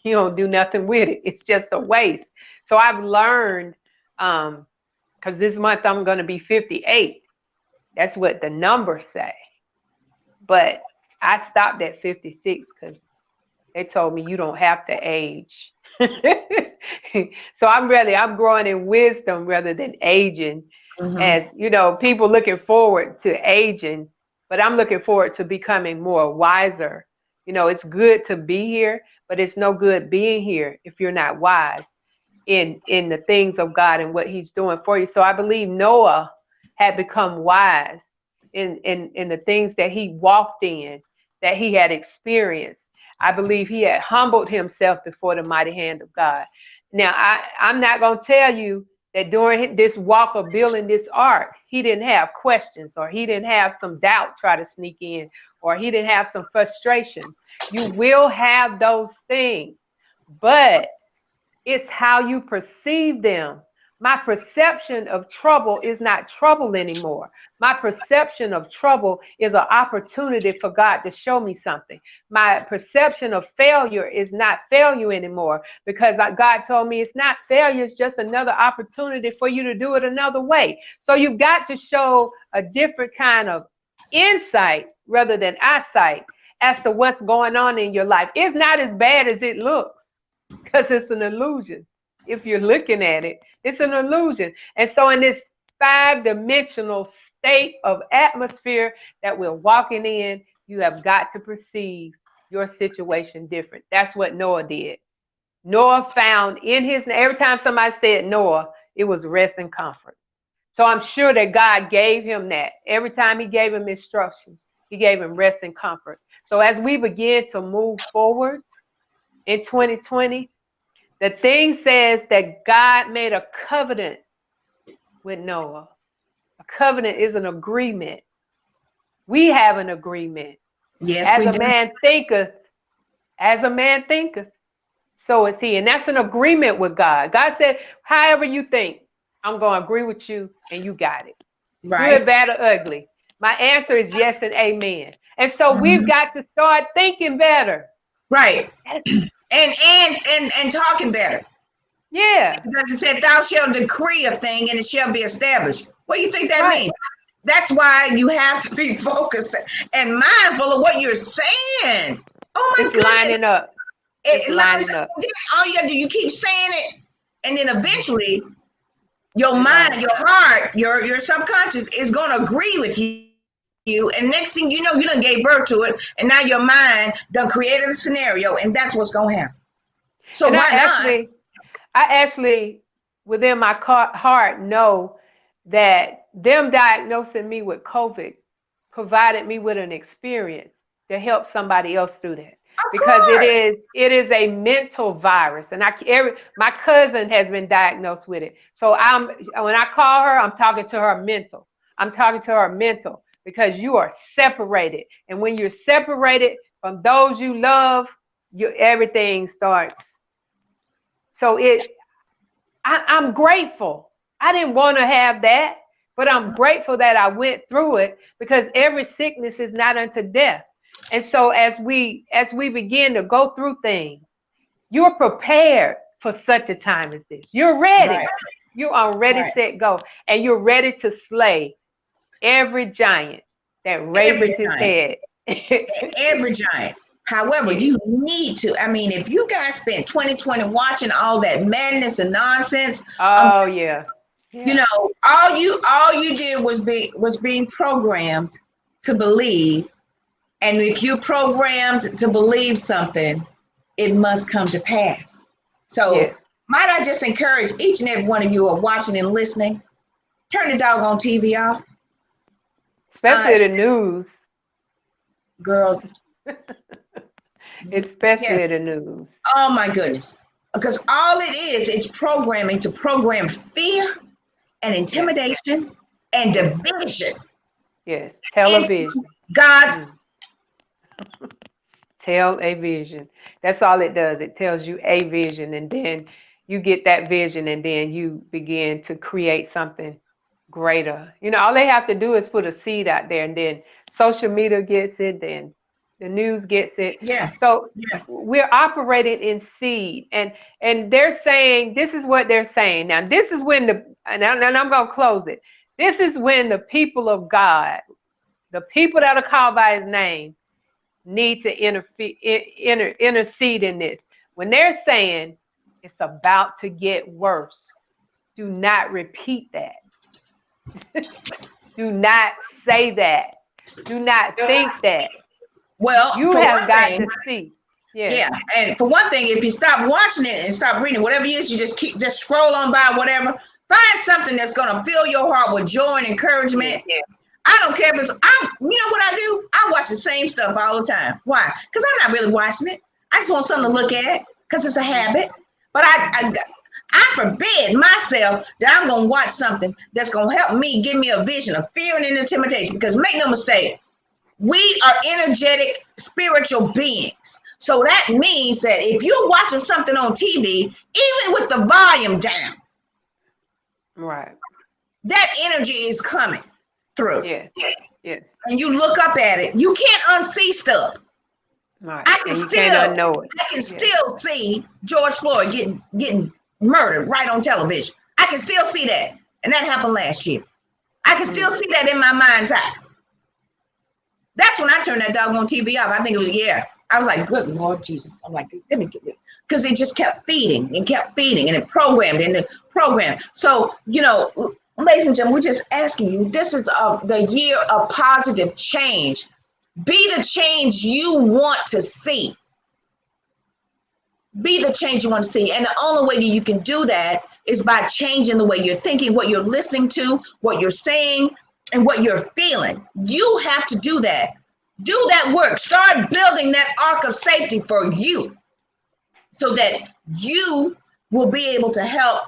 You don't do nothing with it. It's just a waste. So I've learned, because this month I'm going to be 58. That's what the numbers say. But I stopped at 56 because they told me you don't have to age. So I'm growing in wisdom rather than aging. Mm-hmm. As you know, people looking forward to aging, but I'm looking forward to becoming more wiser. You know, it's good to be here, but it's no good being here if you're not wise in the things of God and what he's doing for you. So I believe Noah had become wise in the things that he walked in, that he had experienced. I believe he had humbled himself before the mighty hand of God. Now, I'm not going to tell you that during this walk of building this ark, he didn't have questions, or he didn't have some doubt try to sneak in, or he didn't have some frustration. You will have those things, but it's how you perceive them. My perception of trouble is not trouble anymore. My perception of trouble is an opportunity for God to show me something. My perception of failure is not failure anymore, because God told me it's not failure, it's just another opportunity for you to do it another way. So you've got to show a different kind of insight rather than eyesight as to what's going on in your life. It's not as bad as it looks, because it's an illusion. If you're looking at it, it's an illusion. And so in this 5-dimensional state of atmosphere that we're walking in, you have got to perceive your situation different. That's what Noah did. Noah found in his, every time somebody said Noah, it was rest and comfort. So I'm sure that God gave him that. Every time he gave him instructions, he gave him rest and comfort. So as we begin to move forward in 2020, the thing says that God made a covenant with Noah. A covenant is an agreement. We have an agreement. Yes, As we a do. man thinketh, as a man thinketh, so is he. And that's an agreement with God. God said, however you think, I'm going to agree with you, and you got it. Good, Right. bad, or ugly. My answer is yes and amen. And so we've Mm-hmm. got to start thinking better. Right. And talking better. Yeah. Because it said, "Thou shalt decree a thing, and it shall be established." What do you think that Right. means? That's why you have to be focused and mindful of what you're saying. Oh my It's goodness! lining up. It's lining up. All you have to do, you keep saying it, and then eventually, your It mind, lines your up. heart, your subconscious is going to agree with you. And next thing you know, you done gave birth to it, and now your mind done created a scenario, and that's what's going to happen. So And why not? I actually, within my heart, know that them diagnosing me with COVID provided me with an experience to help somebody else through that. Of Because course. it is a mental virus, and my cousin has been diagnosed with it. So when I call her, I'm talking to her mental. I'm talking to her mental, because you are separated, and when you're separated from those you love, everything starts. So I'm grateful. I didn't want to have that, but I'm grateful that I went through it, because every sickness is not unto death. And so as we begin to go through things, you're prepared for such a time as this. You're ready. Right. You are ready, Right. set, go. And you're ready to slay every giant that Every raises his giant. head. Every giant. However, Yes. you need to. I mean, if you guys spent 2020 watching all that madness and nonsense, um, Oh yeah. Yeah. all you did was being programmed to believe. And if you're programmed to believe something, it must come to pass. So Yes. might I just encourage each and every one of you who are watching and listening, turn the doggone TV off. Uh, Especially the news. girl, yes. Especially the news. Oh my goodness. Because all it is, it's programming to program fear and Yes. intimidation and Yes. division Yes. into Television. God's. Mm. Tell a vision. That's all it does. It tells you a vision, and then you get that vision, and then you begin to create something greater. You know, all they have to do is put a seed out there, and then social media gets it, then The news gets it. Yeah. So Yeah. we're operating in seed, and they're saying this is what they're saying. Now this is when and I'm going to close it. This is when the people of God, the people that are called by His name, need to intercede in this. When they're saying it's about to get worse, do not repeat that. Do not say that. Do not think that. Well, You for have one got thing, to see. Yes. yeah, and for one thing, if you stop watching it and stop reading, whatever it is, you just scroll on by, whatever. Find something that's gonna fill your heart with joy and Yes. encouragement. I don't care if it's you know what I do? I watch the same stuff all the time. Why? Because I'm not really watching it. I just want something to look at because it's a habit. But I forbid myself that I'm gonna watch something that's gonna help me give me a vision of fear and intimidation. Because make no mistake, we are energetic spiritual beings. So that means that if you're watching something on TV, even with the volume down, Right. that energy is coming through. Yes. Yes. And you look up at it, you can't unsee stuff. Right. I can And you can't unknow it. Yes. still see George Floyd getting murdered right on television. I can still see that. And that happened last year. I can still see that in my mind's eye. That's when I turned that doggone TV off. I think it was, yeah. I was like, good Lord Jesus. I'm like, let me get it. Because it just kept feeding and kept feeding and it programmed and it programmed. So, you know, ladies and gentlemen, we're just asking you, this is the year of positive change. Be the change you want to see. Be the change you want to see. And the only way that you can do that is by changing the way you're thinking, what you're listening to, what you're saying, and what you're feeling. You have to do that. Do that work. Start building that ark of safety for you so that you will be able to help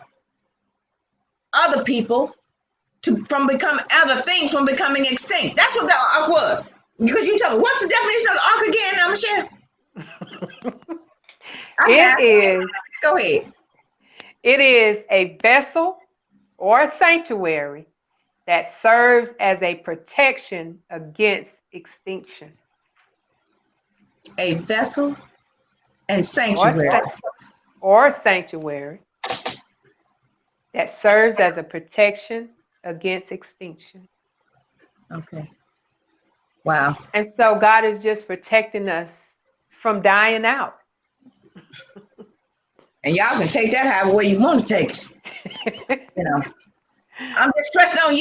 other people from becoming other things from becoming extinct. That's what the ark was. Because you tell me, what's the definition of the ark again, now, Michelle? It is. Go ahead. It is a vessel or a sanctuary that serves as a protection against extinction. A vessel and sanctuary. Or sanctuary that serves as a protection against extinction. Okay. Wow. And so God is just protecting us from dying out. And y'all can take that however way you want to take it. You know, I'm just trusting on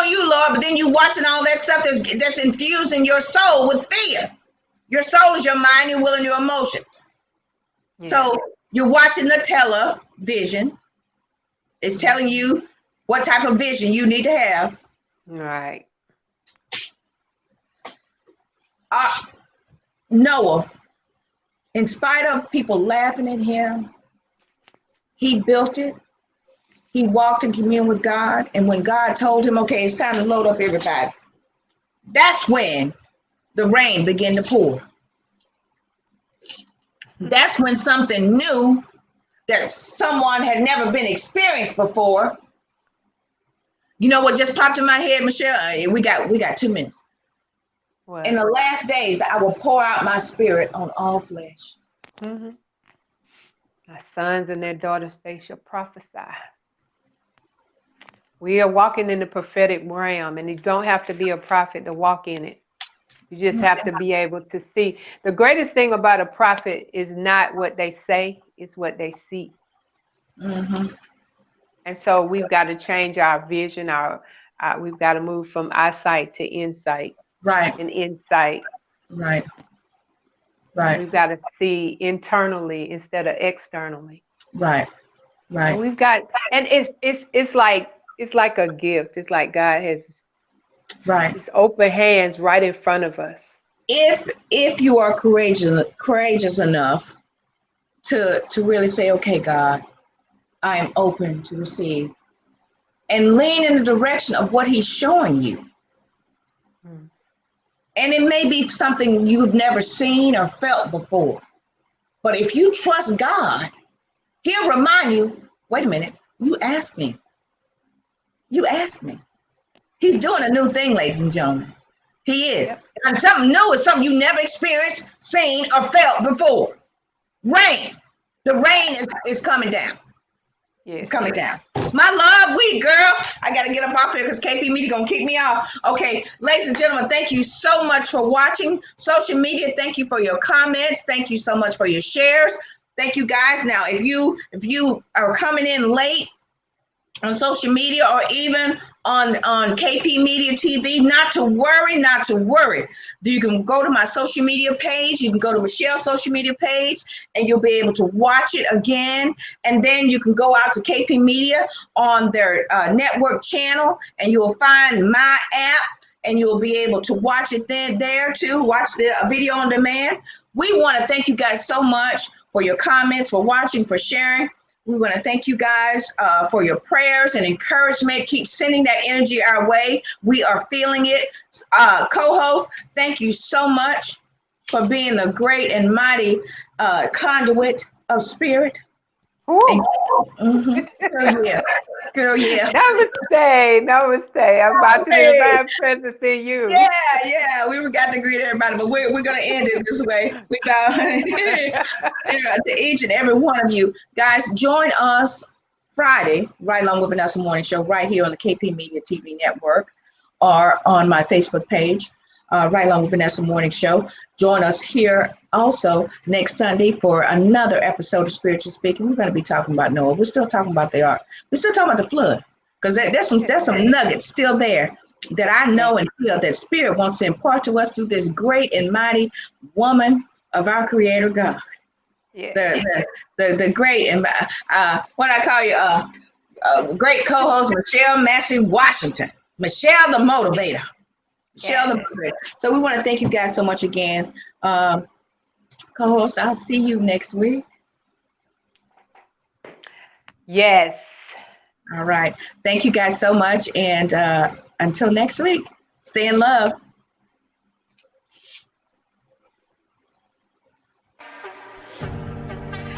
you, Lord. But then you watching all that stuff that's infusing your soul with fear. Your soul is your mind, your will, and your emotions. Yeah. So you're watching the television. It's telling you what type of vision you need to have. Right. Noah, in spite of people laughing at him, he built it. He walked in communion with God. And when God told him, okay, it's time to load up everybody, that's when the rain began to pour. That's when something new that someone had never been experienced before. You know what just popped in my head, Michelle? We got 2 minutes. What? In the last days, I will pour out my spirit on all flesh. Mm-hmm. My sons and their daughters, they shall prophesy. We are walking in the prophetic realm, and you don't have to be a prophet to walk in it. You just have to be able to see. The greatest thing about a prophet is not what they say, it's what they see. Mm-hmm. And so we've got to change our vision. We've got to move from eyesight to insight. Right. And insight. Right. Right. We've got to see internally instead of externally. Right. Right. And we've got, and it's like a gift. It's like God has His open hands right in front of us. If you are courageous enough to really say, okay, God, I am open to receive, and lean in the direction of what He's showing you. And it may be something you've never seen or felt before. But if you trust God, He'll remind you, wait a minute, you asked me. You asked me. He's doing a new thing, ladies and gentlemen. He is. Yep. And something new is something you never experienced, seen, or felt before. Rain. The rain is coming down. Yes. It's coming down. My love week, girl. I got to get up off here because KP Media going to kick me off. Okay, ladies and gentlemen, thank you so much for watching. Social media, thank you for your comments. Thank you so much for your shares. Thank you, guys. Now, if you are coming in late on social media or even on KP Media TV, not to worry. You can go to my social media page. You can go to Michelle's social media page and you'll be able to watch it again. And then you can go out to KP Media on their network channel and you'll find my app and you'll be able to watch it there too. Watch the video on demand. We want to thank you guys so much for your comments, for watching, for sharing. We want to thank you guys for your prayers and encouragement. Keep sending that energy our way. We are feeling it. Co-host, thank you so much for being the great and mighty conduit of spirit. Girl, yeah. Namaste. I'm about to divine presence in you. Yeah. We got to greet everybody, but we're going to end it this way. We got to each and every one of you. Guys, join us Friday, right along with Vanessa Morning Show, right here on the KP Media TV network or on my Facebook page, right along with Vanessa Morning Show. Join us here also next Sunday for another episode of Spiritual Speaking. We're going to be talking about Noah. We're still talking about the ark. We're still talking about the flood because there's some nuggets still there that I know and feel that Spirit wants to impart to us through this great and mighty woman of our Creator God. Yeah. The great and what I call you, great co-host Michelle Massey Washington. Michelle the Motivator. So we want to thank you guys so much again. Co-host, I'll see you next week. Yes. All right. Thank you guys so much. And until next week, stay in love.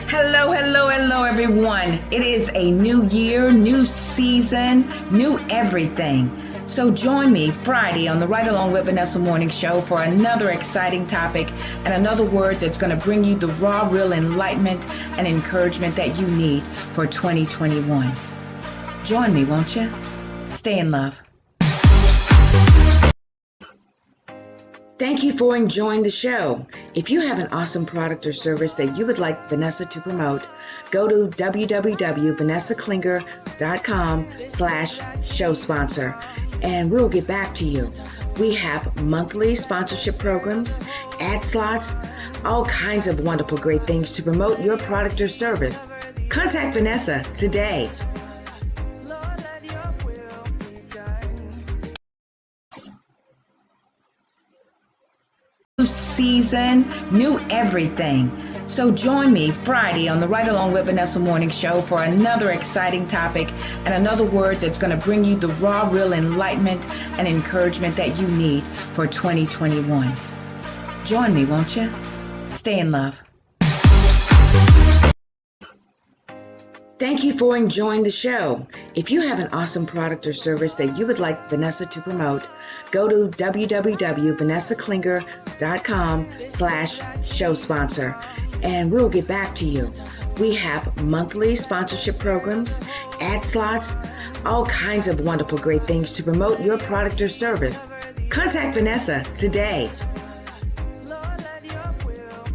Hello, everyone. It is a new year, new season, new everything. So join me Friday on the Right Along with Vanessa Morning Show for another exciting topic and another word that's going to bring you the raw, real enlightenment and encouragement that you need for 2021. Join me, won't you? Stay in love. Thank you for enjoying the show. If you have an awesome product or service that you would like Vanessa to promote, go to www.vanessaklinger.com/show sponsor and we'll get back to you. We have monthly sponsorship programs, ad slots, all kinds of wonderful great things to promote your product or service. Contact Vanessa today. New season, new everything. So join me Friday on the Right Along with Vanessa Morning Show for another exciting topic and another word that's going to bring you the raw, real enlightenment and encouragement that you need for 2021. Join me, won't you? Stay in love. Thank you for enjoying the show. If you have an awesome product or service that you would like Vanessa to promote, go to www.vanessaklinger.com/show sponsor and we'll get back to you. We have monthly sponsorship programs, ad slots, all kinds of wonderful great things to promote your product or service. Contact Vanessa today.